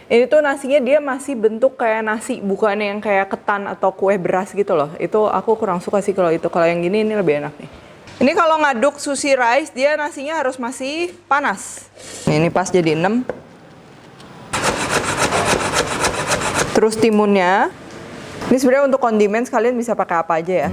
Ini tuh nasinya dia masih bentuk kayak nasi, bukan yang kayak ketan atau kue beras gitu loh. Itu aku kurang suka sih kalau itu. Kalau yang gini ini lebih enak nih. Ini kalau ngaduk sushi rice, dia nasinya harus masih panas. Ini pas jadi 6. Terus timunnya. Ini sebenarnya untuk kondimen kalian bisa pakai apa aja ya.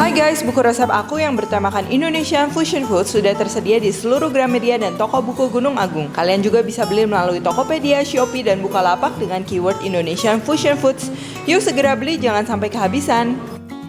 Hai guys, buku resep aku yang bertemakan Indonesian Fusion Food sudah tersedia di seluruh Gramedia dan toko buku Gunung Agung. Kalian juga bisa beli melalui Tokopedia, Shopee, dan Bukalapak dengan keyword Indonesian Fusion Foods. Yuk segera beli, jangan sampai kehabisan.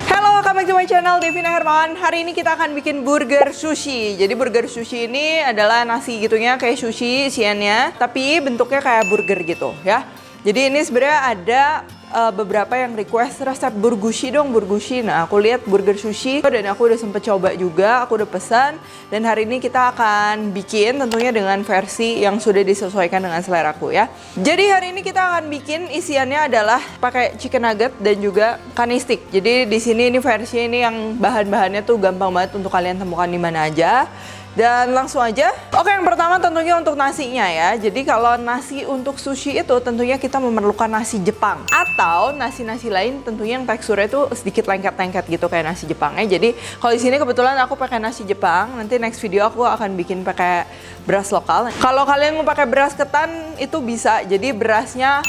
Halo, welcome back to my channel, Devina Hermawan. Hari ini kita akan bikin burger sushi. Jadi burger sushi ini adalah nasi gitunya kayak sushi isiannya, tapi bentuknya kayak burger gitu ya. Jadi ini sebenarnya ada beberapa yang request resep burgushi dong, burgushi. Nah, aku lihat burger sushi dan aku udah sempet coba juga, aku udah pesan. Dan hari ini kita akan bikin tentunya dengan versi yang sudah disesuaikan dengan seleraku ya. Jadi hari ini kita akan bikin isiannya adalah pakai chicken nugget dan juga kani stick. Jadi di sini ini versi ini yang bahan-bahannya tuh gampang banget untuk kalian temukan di mana aja. Dan langsung aja. Oke, yang pertama tentunya untuk nasinya ya. Jadi kalau nasi untuk sushi itu tentunya kita memerlukan nasi Jepang atau nasi-nasi lain tentunya yang teksturnya itu sedikit lengket-lengket gitu kayak nasi Jepang ya. Jadi kalau di sini kebetulan aku pakai nasi Jepang. Nanti next video aku akan bikin pakai beras lokal. Kalau kalian mau pakai beras ketan itu bisa. Jadi berasnya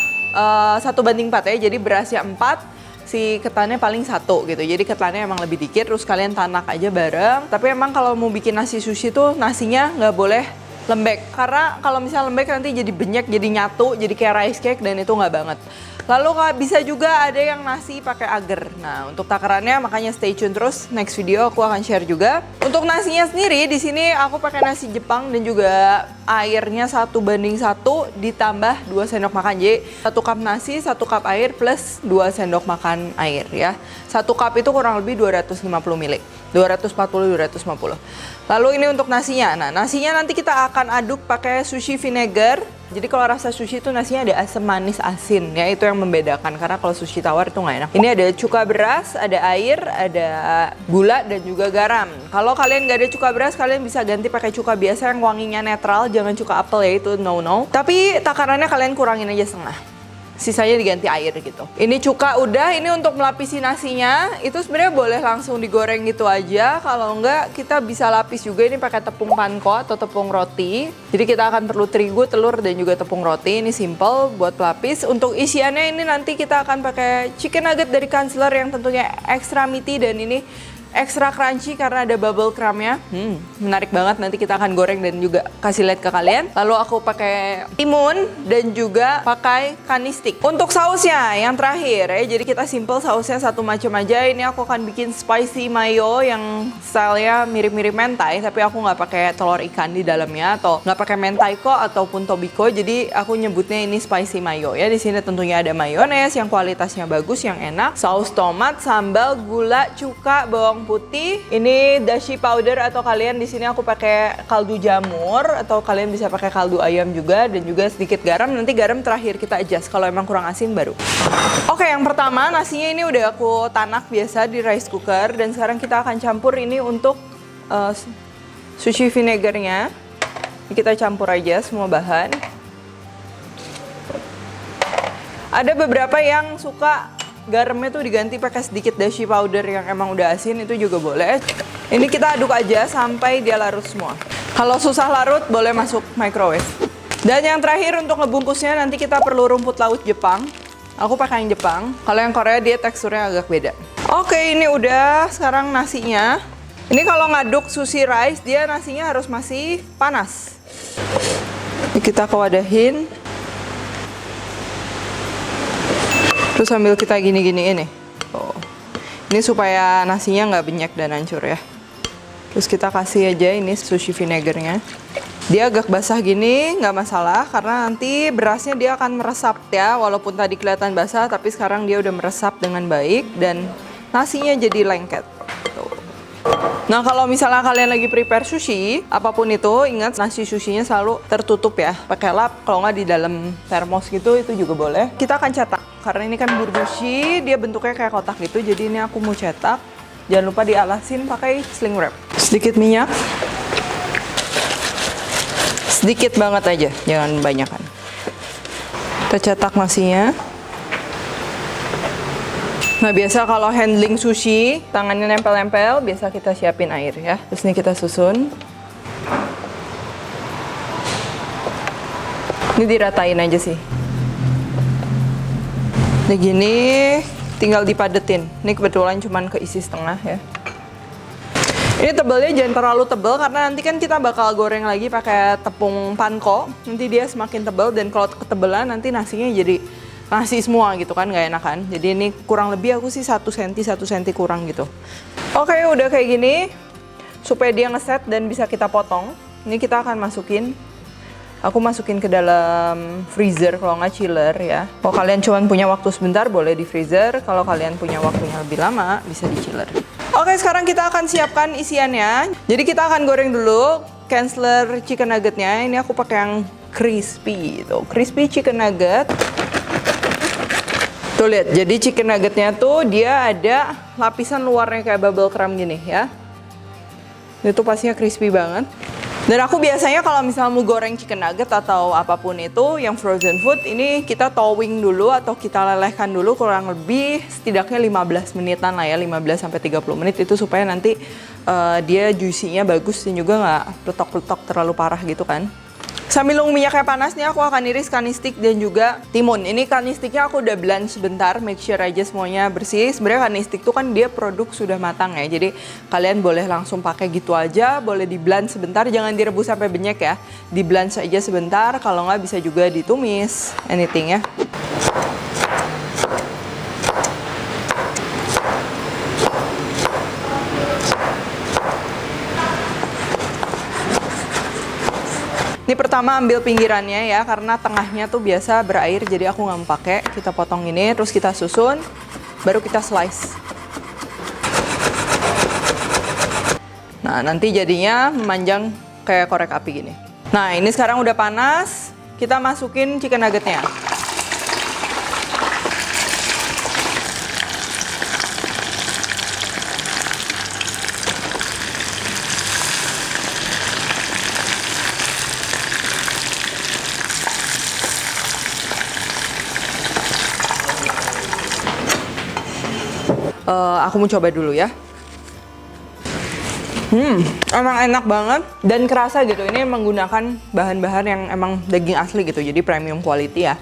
1/4 ya. Jadi berasnya 4. Si ketannya paling 1 gitu, jadi ketannya emang lebih dikit, terus kalian tanak aja bareng. Tapi emang kalau mau bikin nasi sushi tuh nasinya nggak boleh lembek, karena kalau misalnya lembek nanti jadi banyak, jadi nyatu, jadi kayak rice cake dan itu nggak banget. Lalu bisa juga ada yang nasi pakai agar. Nah, untuk takarannya makanya stay tune terus. Next video aku akan share juga. Untuk nasinya sendiri di sini aku pakai nasi Jepang dan juga airnya 1:1 ditambah 2 sendok makan. Jadi 1 cup nasi, 1 cup air plus 2 sendok makan air ya. 1 cup itu kurang lebih 250 ml. 240-250. Lalu ini untuk nasinya. Nah, nasinya nanti kita akan aduk pakai sushi vinegar. Jadi kalau rasa sushi itu nasinya ada asam, manis, asin ya, itu yang membedakan, karena kalau sushi tawar itu nggak enak. Ini ada cuka beras, ada air, ada gula dan juga garam. Kalau kalian nggak ada cuka beras, kalian bisa ganti pakai cuka biasa yang wanginya netral, jangan cuka apel ya, itu no. Tapi takarannya kalian kurangin aja setengah. Sisanya diganti air gitu. Ini cuka udah, ini untuk melapisi nasinya. Itu sebenarnya boleh langsung digoreng gitu aja. Kalau enggak, kita bisa lapis juga ini pakai tepung panko atau tepung roti. Jadi kita akan perlu terigu, telur, dan juga tepung roti. Ini simple buat pelapis. Untuk isiannya ini nanti kita akan pakai chicken nugget dari Kansler yang tentunya extra meaty dan ini extra crunchy karena ada bubble crumbnya. Menarik banget, nanti kita akan goreng dan juga kasih lihat ke kalian. Lalu aku pakai timun dan juga pakai kani stick. Untuk sausnya yang terakhir ya, jadi kita simple sausnya satu macam aja. Ini aku akan bikin spicy mayo yang stylenya mirip-mirip mentai, tapi aku nggak pakai telur ikan di dalamnya atau nggak pakai mentaiko ataupun tobiko. Jadi aku nyebutnya ini spicy mayo ya. Di sini tentunya ada mayones yang kualitasnya bagus, yang enak, saus tomat, sambal, gula, cuka, bawang putih. Ini dashi powder atau kalian di sini aku pakai kaldu jamur atau kalian bisa pakai kaldu ayam juga, dan juga sedikit garam. Nanti garam terakhir kita adjust kalau emang kurang asin baru. Oke, yang pertama nasinya ini udah aku tanak biasa di rice cooker dan sekarang kita akan campur ini untuk sushi vinegarnya. Kita campur aja semua bahan. Ada beberapa yang suka garamnya tuh diganti pakai sedikit dashi powder yang emang udah asin, itu juga boleh. Ini kita aduk aja sampai dia larut semua. Kalau susah larut boleh masuk microwave. Dan yang terakhir untuk ngebungkusnya nanti kita perlu rumput laut Jepang. Aku pakai yang Jepang. Kalau yang Korea dia teksturnya agak beda. Oke, ini udah. Sekarang nasinya. Ini kalau ngaduk sushi rice dia nasinya harus masih panas. Ini kita kewadahin. Terus sambil kita gini-gini ini. Ini supaya nasinya nggak banyak dan hancur ya. Terus kita kasih aja ini sushi vinegarnya. Dia agak basah gini, nggak masalah, karena nanti berasnya dia akan meresap ya. Walaupun tadi kelihatan basah, tapi sekarang dia udah meresap dengan baik dan nasinya jadi lengket. Tuh. Nah, kalau misalnya kalian lagi prepare sushi, apapun itu, ingat nasi sushinya selalu tertutup ya. Pakai lap, kalau nggak di dalam termos gitu, itu juga boleh. Kita akan cetak, karena ini kan burdushi, dia bentuknya kayak kotak gitu, jadi ini aku mau cetak. Jangan lupa dialasin pakai sling wrap. Sedikit minyak. Sedikit banget aja, jangan banyakan. Kita cetak nasinya. Nah, biasa kalau handling sushi, tangannya nempel-nempel, biasa kita siapin air ya. Terus ini kita susun. Ini diratain aja sih. Nah, gini tinggal dipadetin. Ini kebetulan cuman keisi setengah ya. Ini tebalnya jangan terlalu tebal karena nanti kan kita bakal goreng lagi pakai tepung panko. Nanti dia semakin tebal dan kalau ketebalan nanti nasinya jadi nasi semua gitu kan, nggak enak kan. Jadi ini kurang lebih aku sih 1 cm kurang gitu. Oke, udah kayak gini. Supaya dia ngeset dan bisa kita potong. Ini kita akan masukin. Aku masukin ke dalam freezer kalau nggak chiller ya. Kalau kalian cuma punya waktu sebentar boleh di freezer. Kalau kalian punya waktunya lebih lama bisa di chiller. Oke, sekarang kita akan siapkan isiannya. Jadi kita akan goreng dulu Kienzler chicken nuggetnya. Ini aku pakai yang crispy gitu. Crispy chicken nugget. Tuh lihat, jadi chicken nuggetnya tuh dia ada lapisan luarnya kayak bubble crumb gini ya. Itu pastinya crispy banget. Dan aku biasanya kalau misalnya mau goreng chicken nugget atau apapun itu yang frozen food, ini kita thawing dulu atau kita lelehkan dulu kurang lebih setidaknya 15 menitan lah ya, 15-30 menit itu supaya nanti dia juicy-nya bagus dan juga nggak peletok-peletok terlalu parah gitu kan. Sambil nunggu minyaknya panas nih aku akan iris kani stick dan juga timun. Ini kani sticknya aku udah blend sebentar, make sure aja semuanya bersih. Sebenarnya kani stick tuh kan dia produk sudah matang ya, jadi kalian boleh langsung pakai gitu aja, boleh di blend sebentar, jangan direbus sampai benyek ya. Di blend saja sebentar, kalau nggak bisa juga ditumis, anything ya. Ini pertama ambil pinggirannya ya, karena tengahnya tuh biasa berair, jadi aku nggak mau pakai. Kita potong ini, terus kita susun, baru kita slice. Nah, nanti jadinya memanjang kayak korek api gini. Nah, ini sekarang udah panas, kita masukin chicken nuggetnya. Aku mau coba dulu ya. Emang enak banget dan kerasa gitu. Ini menggunakan bahan-bahan yang emang daging asli gitu, jadi premium quality ya.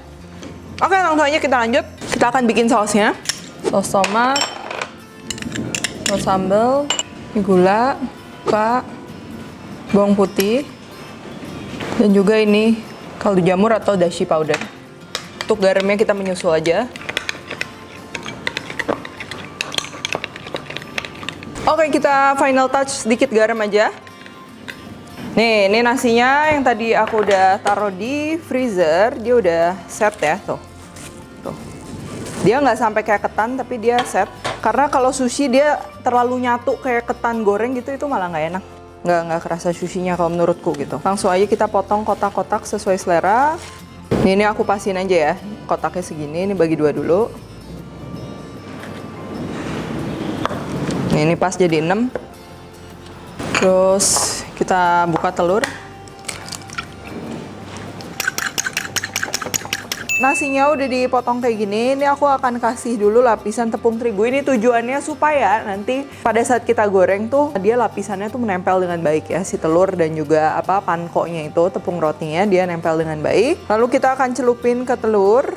Oke, langsung aja kita lanjut. Kita akan bikin sausnya. Saus tomat, saus sambal, gula, cuka, bawang putih, dan juga ini kaldu jamur atau dashi powder. Untuk garamnya kita menyusul aja. Oke, kita final touch sedikit garam aja. Nih, ini nasinya yang tadi aku udah taruh di freezer, dia udah set ya, tuh. Dia nggak sampai kayak ketan, tapi dia set. Karena kalau sushi dia terlalu nyatu kayak ketan goreng gitu, itu malah nggak enak. Nggak kerasa sushinya kalau menurutku gitu. Langsung aja kita potong kotak-kotak sesuai selera. Ini aku pasin aja ya, kotaknya segini, ini bagi dua dulu. Ini pas jadi 6. Terus kita buka telur. Nasinya udah dipotong kayak gini. Ini aku akan kasih dulu lapisan tepung terigu. Ini tujuannya supaya nanti pada saat kita goreng tuh dia lapisannya tuh menempel dengan baik ya, si telur dan juga pankonya itu, tepung rotinya dia nempel dengan baik. Lalu kita akan celupin ke telur.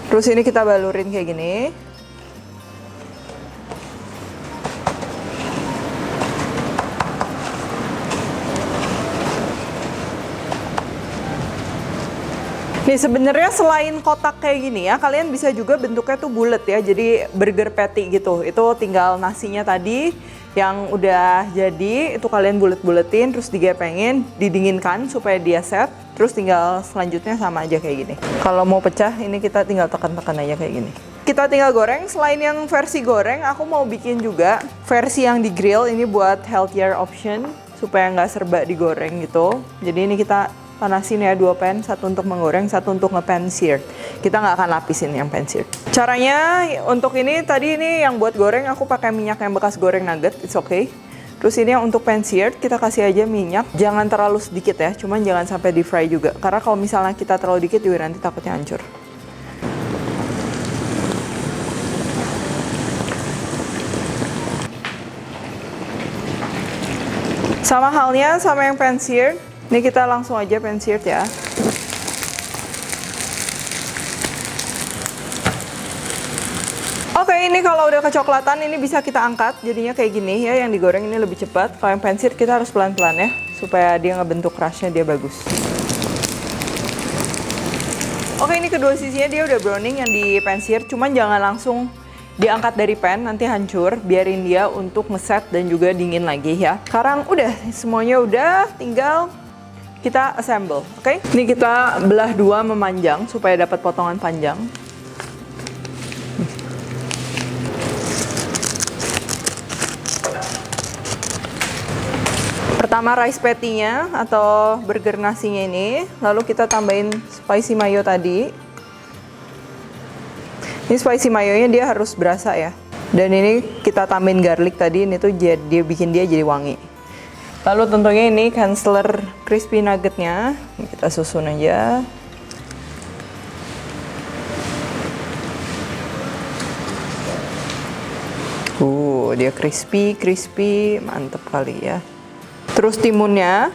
Terus ini kita balurin kayak gini. Nih sebenarnya selain kotak kayak gini ya, kalian bisa juga bentuknya tuh bulat ya, jadi burger patty gitu. Itu tinggal nasinya tadi yang udah jadi itu kalian bulet-buletin terus digepengin, didinginkan supaya dia set. Terus tinggal selanjutnya sama aja kayak gini. Kalau mau pecah ini kita tinggal tekan-tekan aja kayak gini. Kita tinggal goreng. Selain yang versi goreng, aku mau bikin juga versi yang di grill. Ini buat healthier option supaya nggak serba digoreng gitu. Jadi ini kita panasin ya 2 pan, satu untuk menggoreng, satu untuk nge-pan sear. Kita nggak akan lapisin yang pan sear. Caranya untuk ini tadi ini yang buat goreng aku pakai minyak yang bekas goreng nugget, it's okay. Terus ini yang untuk pan seared kita kasih aja minyak, jangan terlalu sedikit ya, cuman jangan sampai di fry juga. Karena kalau misalnya kita terlalu dikit juga nanti takutnya hancur. Sama halnya sama yang pan seared. Ini kita langsung aja pan seared ya. Oke, ini kalau udah kecoklatan ini bisa kita angkat. Jadinya kayak gini ya, yang digoreng ini lebih cepat. Kalau yang pan seared kita harus pelan-pelan ya, supaya dia ngebentuk crushnya dia bagus. Oke, ini kedua sisinya dia udah browning yang di pan seared. Cuman jangan langsung diangkat dari pan, nanti hancur. Biarin dia untuk ngeset dan juga dingin lagi ya. Sekarang udah, semuanya udah, tinggal kita assemble, oke? Ini kita belah dua memanjang supaya dapat potongan panjang. Pertama rice patty-nya atau burger nasinya ini, lalu kita tambahin spicy mayo tadi. Ini spicy mayonya dia harus berasa ya. Dan ini kita tambahin garlic tadi, ini tuh dia bikin dia jadi wangi. Lalu tentunya ini Kansler crispy nuggetnya, kita susun aja. Dia crispy, mantep kali ya. Terus timunnya.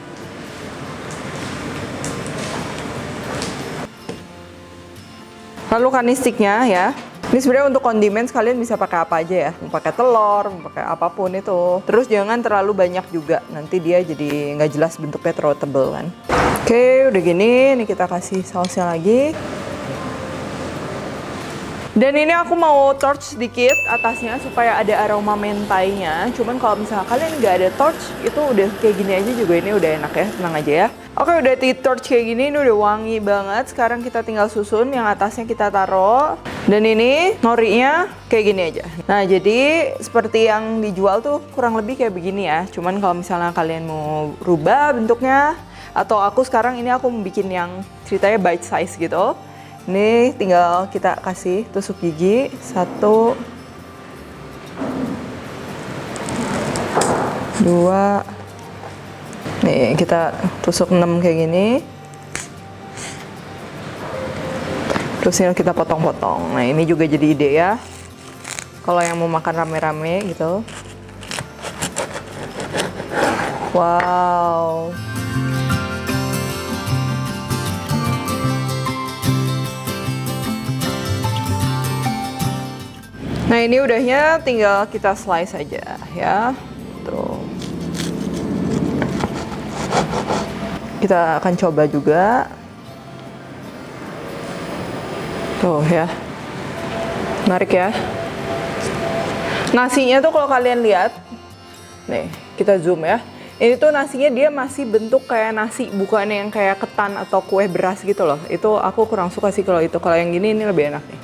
Lalu kanistiknya ya. Ini sebenarnya untuk kondimen kalian bisa pakai apa aja ya. Mau pakai telur, mau pakai apapun itu. Terus jangan terlalu banyak juga. Nanti dia jadi nggak jelas bentuknya terlalu tebel kan. Oke, udah gini. Ini kita kasih sausnya lagi. Dan ini aku mau torch sedikit atasnya supaya ada aroma mentainya. Cuman kalau misalnya kalian nggak ada torch, itu udah kayak gini aja juga ini udah enak ya, tenang aja ya. Oke, udah di torch kayak gini, ini udah wangi banget. Sekarang kita tinggal susun, yang atasnya kita taruh. Dan ini norinya kayak gini aja. Nah, jadi seperti yang dijual tuh kurang lebih kayak begini ya. Cuman kalau misalnya kalian mau rubah bentuknya, atau aku sekarang ini aku mau bikin yang ceritanya bite size gitu. Ini tinggal kita kasih tusuk gigi 1, 2. Nih kita tusuk 6 kayak gini. Terus ini kita potong-potong. Nah ini juga jadi ide ya. Kalau yang mau makan rame-rame gitu. Wow. Nah ini udahnya tinggal kita slice aja ya. Tuh. Kita akan coba juga. Tuh ya. Menarik ya. Nasinya tuh kalau kalian lihat. Nih, kita zoom ya. Ini tuh nasinya dia masih bentuk kayak nasi, bukan yang kayak ketan atau kue beras gitu loh. Itu aku kurang suka sih kalau itu. Kalau yang gini ini lebih enak nih.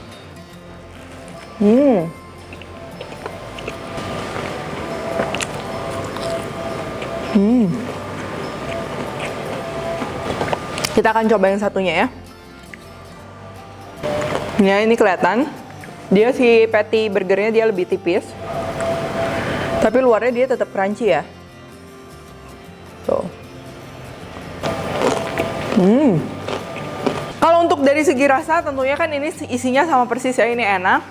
Kita akan coba yang satunya ya. Ya ini kelihatan. Dia si patty burgernya dia lebih tipis. Tapi luarnya dia tetap crunchy ya. Tuh. Kalau untuk dari segi rasa tentunya kan ini isinya sama persis ya, ini enak.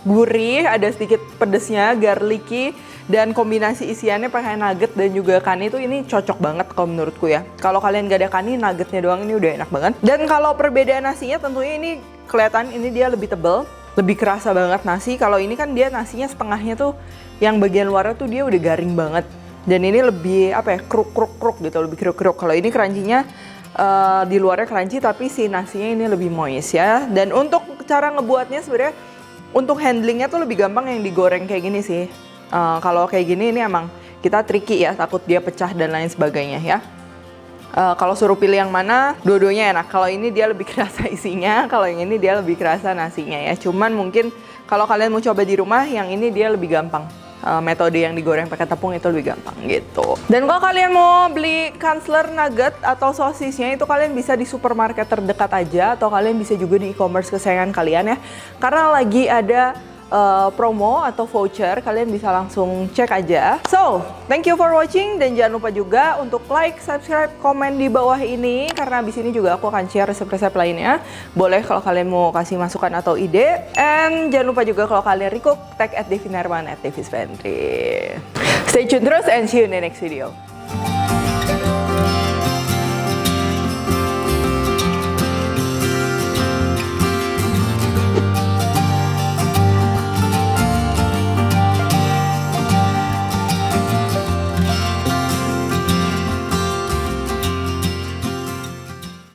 Gurih, ada sedikit pedesnya, garlicky, dan kombinasi isiannya pakai nugget dan juga kani itu ini cocok banget kalau menurutku ya. Kalau kalian gak ada kani, nuggetnya doang ini udah enak banget. Dan kalau perbedaan nasinya tentunya ini kelihatan ini dia lebih tebal, lebih kerasa banget nasi. Kalau ini kan dia nasinya setengahnya tuh yang bagian luarnya tuh dia udah garing banget. Dan ini lebih apa ya, kruk gitu, lebih kruk. Kalau ini crunchy-nya di luarnya crunchy tapi si nasinya ini lebih moist ya. Dan untuk cara ngebuatnya sebenarnya untuk handlingnya tuh lebih gampang yang digoreng kayak gini sih. Kalau kayak gini ini emang kita tricky ya, takut dia pecah dan lain sebagainya ya. Kalau suruh pilih yang mana, dua-duanya enak. Kalau ini dia lebih kerasa isinya, kalau yang ini dia lebih kerasa nasinya ya. Cuman mungkin kalau kalian mau coba di rumah, yang ini dia lebih gampang. Metode yang digoreng pakai tepung itu lebih gampang gitu. Dan kalau kalian mau beli Kansler nugget atau sosisnya, itu kalian bisa di supermarket terdekat aja, atau kalian bisa juga di e-commerce kesayangan kalian ya. Karena lagi ada promo atau voucher, kalian bisa langsung cek aja. So, thank you for watching, dan jangan lupa juga untuk like, subscribe, komen di bawah ini, karena abis ini juga aku akan share resep-resep lainnya. Boleh kalau kalian mau kasih masukan atau ide. And jangan lupa juga kalau kalian recook, tag @devinarman @devispantry. Stay tune terus and see you in the next video.